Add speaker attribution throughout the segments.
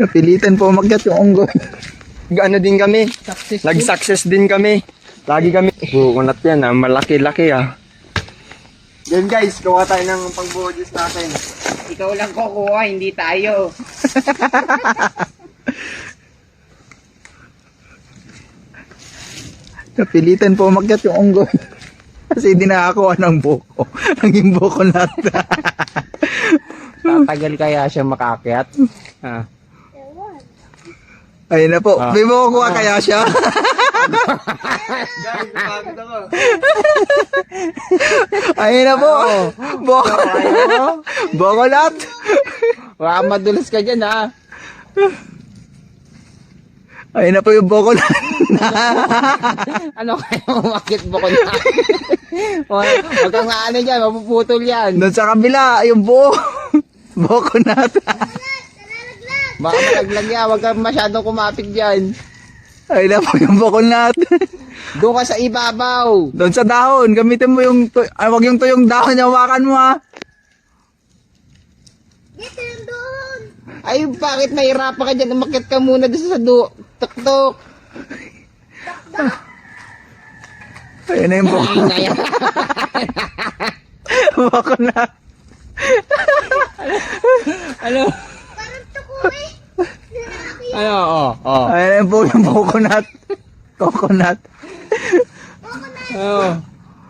Speaker 1: Napilitan po umakyat yung unggoy.
Speaker 2: Ano din kami. Nag-success din kami. Lagi kami. Bukunat yan ah. Malaki-laki ah. Yan guys, gawa tayo ng pang-bodges natin.
Speaker 3: Ikaw lang kukuha, hindi tayo.
Speaker 1: Napilitan po umakyat yung unggoy. Kasi hindi nakakuha ng buko. Naging buko natin.
Speaker 3: Tatagal kaya siya makakyat? Ah.
Speaker 1: Ayun na po. May makukuha kaya siya?
Speaker 2: Guys, napagod ako.
Speaker 1: Ayun na po. Buko. Buko nat.
Speaker 3: Baka madulas ka dyan ha.
Speaker 1: Ayun na po yung buko nat.
Speaker 3: Ano kaya umakit mo ko na? Huwag kang ano dyan, mapuputol yan.
Speaker 1: Doon sa kabila, yung buo. Buko nat.
Speaker 3: Baka malaglag yan, huwag kang masyadong kumapit dyan.
Speaker 1: Ayun na po yung buko nat.
Speaker 3: Doon ka sa ibabaw.
Speaker 1: Doon sa dahon, gamitin mo yung, wag yung tuyong dahon, hawakan mo ha.
Speaker 3: Ay, bakit mahirapan ka dyan? Umakit ka muna doon sa tuktok.
Speaker 1: Ayun na yung buko.
Speaker 3: Ayun na yan.
Speaker 1: Buko nat.
Speaker 3: Ano? Ano? Oh.
Speaker 1: Ayun na yung buko nat. Coconut.
Speaker 3: Oh.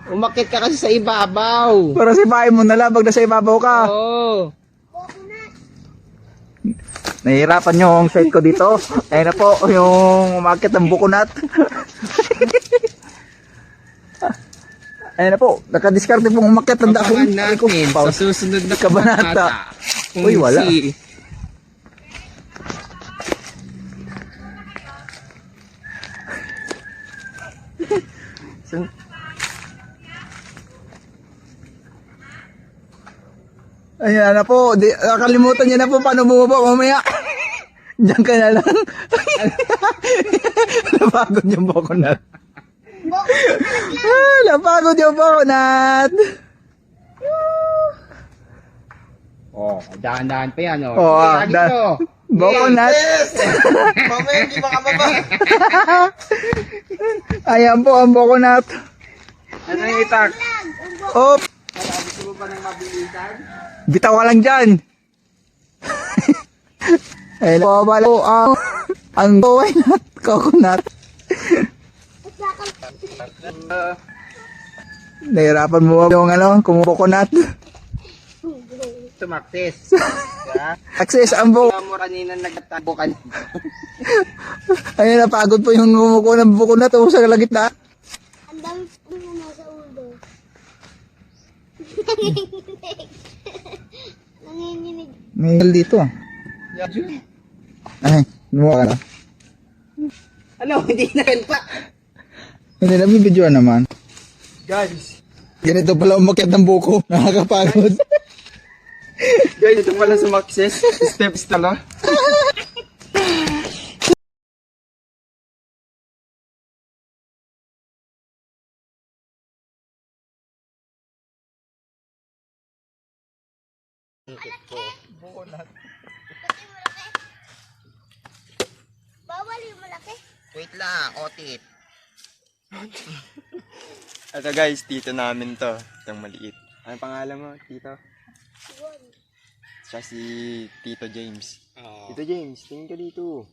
Speaker 3: Umakit ka kasi sa ibabaw.
Speaker 1: Para sipahin mo na lang pag nasa ibabaw ka.
Speaker 3: Oo.
Speaker 1: Nahihirapan yung set ko dito. Ayun na po, yung umakit ng buko nat. Ayun na po, nakadiskarte pong umakit ng dahon.
Speaker 3: Abangan natin sa susunod na
Speaker 1: Kabanata. Uy, wala. Ayan na po, nakalimutan niya na po paano bumaba mamaya. Diyan ka na lang. Napagod yung bukonat. Napagod yung bukonat.
Speaker 3: Oh, dahan-dahan pa yan, oh.
Speaker 1: Oh,
Speaker 3: Lagi to.
Speaker 1: bukonat.
Speaker 2: Mamaya hindi makababa.
Speaker 1: Ayan po ang bukonat.
Speaker 2: Ano yung itak?
Speaker 1: Oh,
Speaker 2: Gusto mo ba ng mabilisan?
Speaker 1: bitaw ka lang dyan. Ayun po pala po ang buhay nat, coconut. Nahirapan mo ba yung ano, kumukokonat.
Speaker 3: Tumaktis. Yeah.
Speaker 1: Access ang buko.
Speaker 3: Kaya mo kanina nagtabo ka.
Speaker 1: Ayun, napagod po yung kumukuha ng buko na to sa kalagitnaan.
Speaker 4: Ang dami po na nasa ulo. Nanginginig.
Speaker 1: May hal dito ah. Ay, lumuha ka na.
Speaker 3: Ano, hindi na rin pa.
Speaker 1: Hindi na bibidyoan naman.
Speaker 2: Guys,
Speaker 1: Ganito pala umakyat ng buko. Nakakapagod.
Speaker 2: guys, ito pala sumakses. Steps tala.
Speaker 4: Bawal yung malaki.
Speaker 3: Wait lang, otit.
Speaker 2: Ito guys, tito namin to. Itong maliit. Ano pangalan mo, tito? Siya si Tito James. Tito James, tingin ka dito.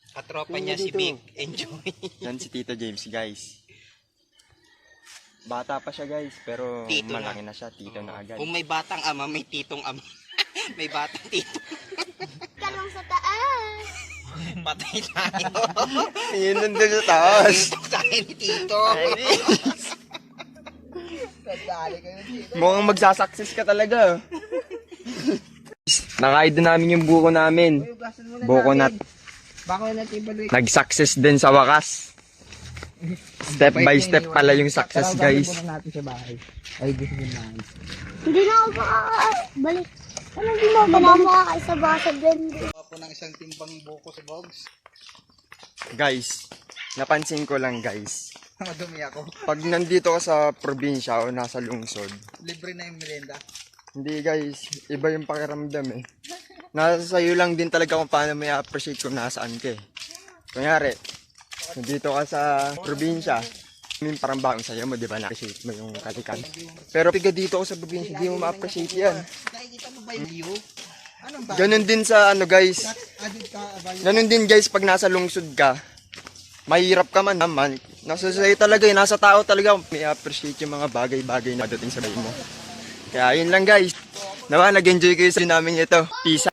Speaker 3: Katropa
Speaker 2: niya si Big.
Speaker 3: Enjoy.
Speaker 2: Yan si Tito James, guys. Bata pa siya guys, pero
Speaker 3: Tito
Speaker 2: malaki na siya. Tito na agad.
Speaker 3: Kung may batang ama, may titong ama. May batang tito.
Speaker 4: Kalong sa taas.
Speaker 3: Patay tayo.
Speaker 2: Yun nandun sa taas.
Speaker 3: Titong tayo ni tito.
Speaker 2: Mukhang magsasucess ka talaga. Nakaid na namin yung buko namin. Buko nat.
Speaker 3: Bako na tibalik.
Speaker 2: Nag-success din sa wakas. Step by step pala yung success guys.
Speaker 3: natin sa bahay. Ay, gusto nyo na.
Speaker 4: Hindi na ako makakabalik. Ano hindi mo ba na ako makakaisa ba sa blender?
Speaker 3: Ako ng isang timbang buko sa bogs.
Speaker 2: Guys, napansin ko lang guys.
Speaker 3: Madumi ako.
Speaker 2: Pag nandito ka sa probinsya o nasa lungsod,
Speaker 3: Libre na yung merenda.
Speaker 2: hindi guys, iba yung pakiramdam eh. nasa sa'yo lang din talaga kung paano may appreciate kung nasaan ka eh. Kunyari, nandito ka sa probinsya, parang bagong sa'yo mo, di ba, na-appreciate mo yung kalikan. Pero pag dito ako sa probinsya, di mo ma-appreciate yan.
Speaker 3: Nakikita mo ba yung view? Anong ba?
Speaker 2: Ganun din sa ano guys,
Speaker 3: Adit ka ba?
Speaker 2: ganun din guys pag nasa lungsod ka, mahirap ka man naman, nasa sa'yo talaga yun, nasa tao talaga, may appreciate yung mga bagay-bagay na dating sa buhay mo. Kaya yun lang guys, naman nag-enjoy kayo sa namin ito. Peace out.